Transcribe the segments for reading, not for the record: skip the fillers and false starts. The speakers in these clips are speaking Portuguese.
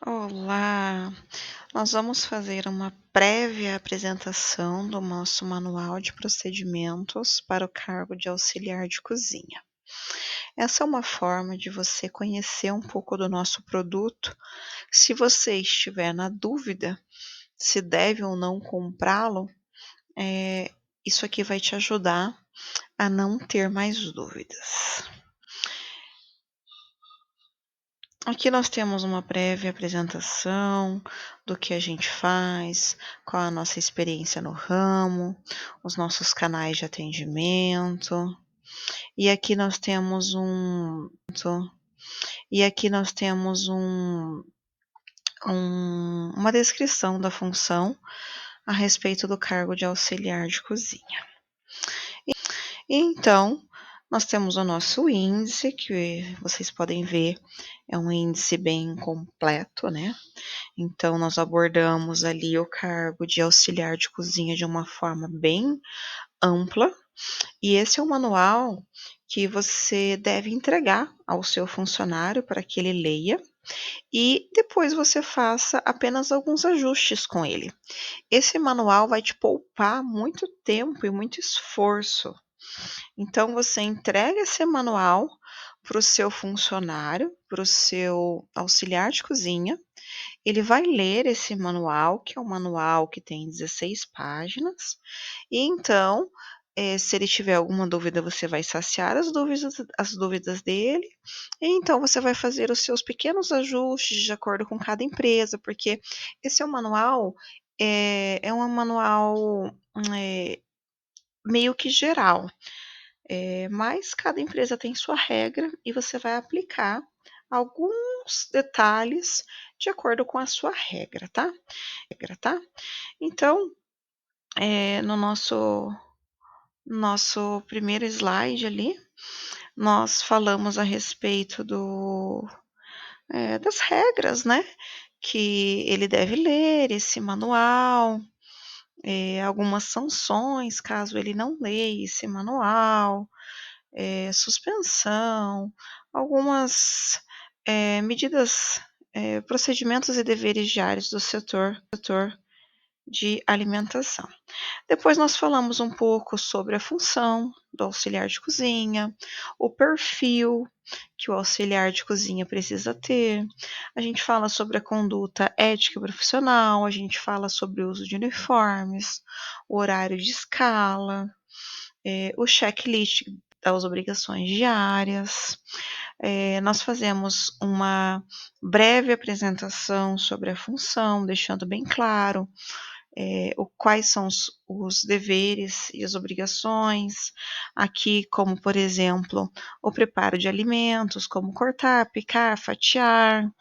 Olá! Nós vamos fazer uma prévia apresentação do nosso manual de procedimentos para o cargo de auxiliar de cozinha. Essa é uma forma de você conhecer um pouco do nosso produto. Se você estiver na dúvida se deve ou não comprá-lo, isso aqui vai te ajudar a não ter mais dúvidas. Aqui nós temos uma prévia apresentação do que a gente faz, qual a nossa experiência no ramo, os nossos canais de atendimento. E aqui nós temos uma descrição da função a respeito do cargo de auxiliar de cozinha. Então, nós temos o nosso índice, que vocês podem ver, é um índice bem completo, né? Então, nós abordamos ali o cargo de auxiliar de cozinha de uma forma bem ampla, e esse é o manual que você deve entregar ao seu funcionário para que ele leia e depois você faça apenas alguns ajustes com ele. Esse manual vai te poupar muito tempo e muito esforço. Então, você entrega esse manual para o seu funcionário, para o seu auxiliar de cozinha. Ele vai ler esse manual, que é um manual que tem 16 páginas, e então, se ele tiver alguma dúvida, você vai saciar as dúvidas dele, e então você vai fazer os seus pequenos ajustes de acordo com cada empresa, porque esse é um manual, é um manual, meio que geral, mas cada empresa tem sua regra e você vai aplicar alguns detalhes de acordo com a sua regra, tá? Então, no nosso primeiro slide ali, nós falamos a respeito das regras, né, que ele deve ler esse manual, algumas sanções caso ele não leia esse manual, suspensão, algumas, medidas, procedimentos e deveres diários do setor de alimentação. Depois nós falamos um pouco sobre a função do auxiliar de cozinha, o perfil que o auxiliar de cozinha precisa ter. A gente fala sobre a conduta ética e profissional, a gente fala sobre o uso de uniformes, o horário de escala, o checklist das obrigações diárias. Nós fazemos uma breve apresentação sobre a função, deixando bem claro quais são os deveres e as obrigações, aqui como, por exemplo, o preparo de alimentos, como cortar, picar, fatiar.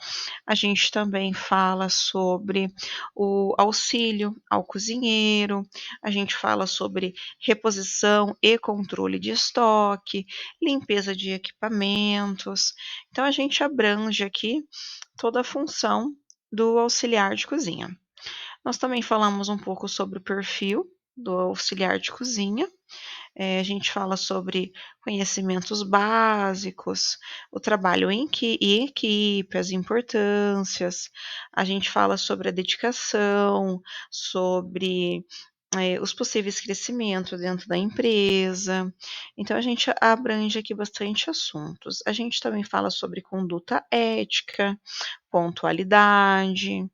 A gente também fala sobre o auxílio ao cozinheiro, a gente fala sobre reposição e controle de estoque, limpeza de equipamentos. Então a gente abrange aqui toda a função do auxiliar de cozinha. Nós também falamos um pouco sobre o perfil do auxiliar de cozinha, a gente fala sobre conhecimentos básicos, o trabalho em equipe, as importâncias, a gente fala sobre a dedicação, sobre, os possíveis crescimentos dentro da empresa. Então a gente abrange aqui bastante assuntos. A gente também fala sobre conduta ética, pontualidade,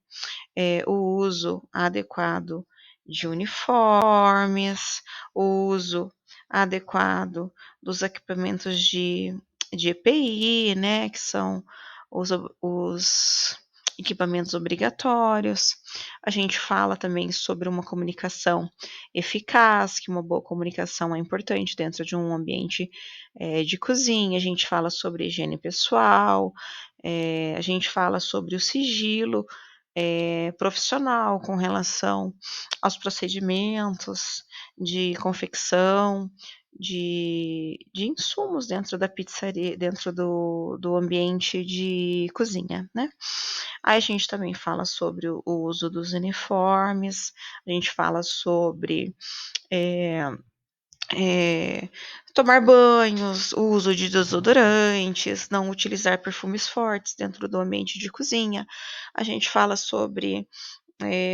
o uso adequado de uniformes, o uso adequado dos equipamentos de EPI, né, que são os equipamentos obrigatórios. A gente fala também sobre uma comunicação eficaz, que uma boa comunicação é importante dentro de um ambiente, de cozinha. A gente fala sobre higiene pessoal, a gente fala sobre o sigilo profissional com relação aos procedimentos de confecção de insumos dentro da pizzaria, dentro do ambiente de cozinha, né. Aí a gente também fala sobre o uso dos uniformes, a gente fala sobre, tomar banhos, o uso de desodorantes, não utilizar perfumes fortes dentro do ambiente de cozinha. A gente fala sobre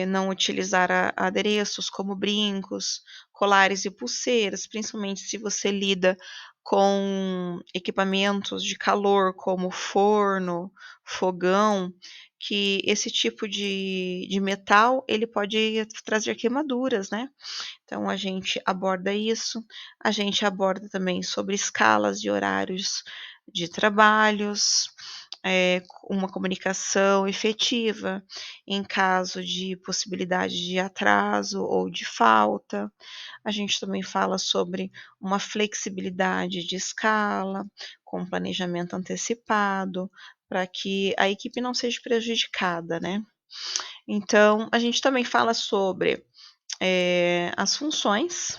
não utilizar adereços como brincos, colares e pulseiras, principalmente se você lida com equipamentos de calor como forno, fogão, que esse tipo de metal ele pode trazer queimaduras, né? Então a gente aborda isso, a gente aborda também sobre escalas de horários de trabalhos, uma comunicação efetiva em caso de possibilidade de atraso ou de falta. A gente também fala sobre uma flexibilidade de escala, com planejamento antecipado, para que a equipe não seja prejudicada, né? Então, a gente também fala sobre as funções,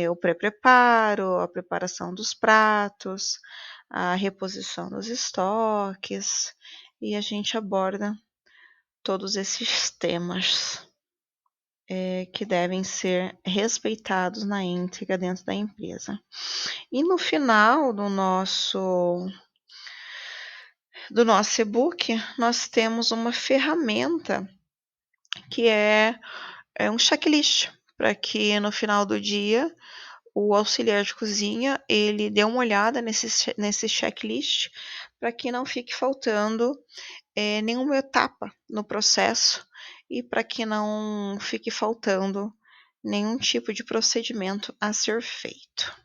o pré-preparo, a preparação dos pratos, a reposição dos estoques, e a gente aborda todos esses temas que devem ser respeitados na íntegra dentro da empresa. E no final do nosso e-book, nós temos uma ferramenta que é um checklist, para que no final do dia o auxiliar de cozinha ele dê uma olhada nesse checklist para que não fique faltando nenhuma etapa no processo e para que não fique faltando nenhum tipo de procedimento a ser feito.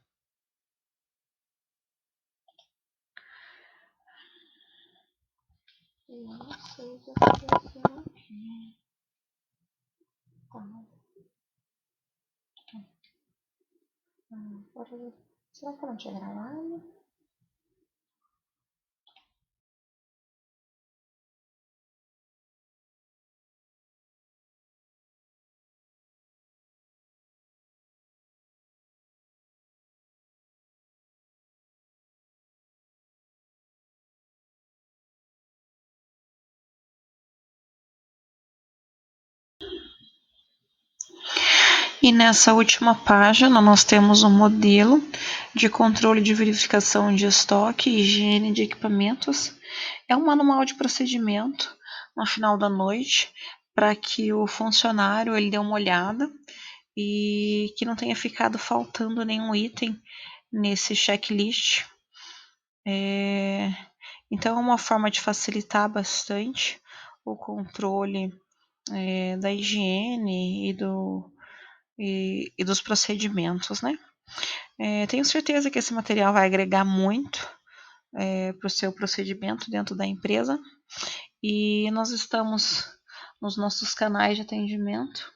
Eu não sei se apareceu aqui. Será que eu não tinha gravado? E nessa última página nós temos um modelo de controle de verificação de estoque e higiene de equipamentos. É um manual de procedimento no final da noite para que o funcionário ele dê uma olhada e que não tenha ficado faltando nenhum item nesse checklist. Então é uma forma de facilitar bastante o controle da higiene e dos procedimentos, né? Tenho certeza que esse material vai agregar muito para o seu procedimento dentro da empresa e nós estamos nos nossos canais de atendimento.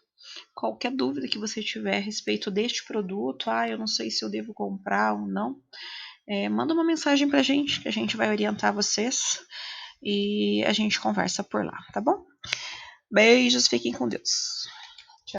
Qualquer dúvida que você tiver a respeito deste produto, eu não sei se eu devo comprar ou não, manda uma mensagem para a gente que a gente vai orientar vocês e a gente conversa por lá, tá bom? Beijos, fiquem com Deus.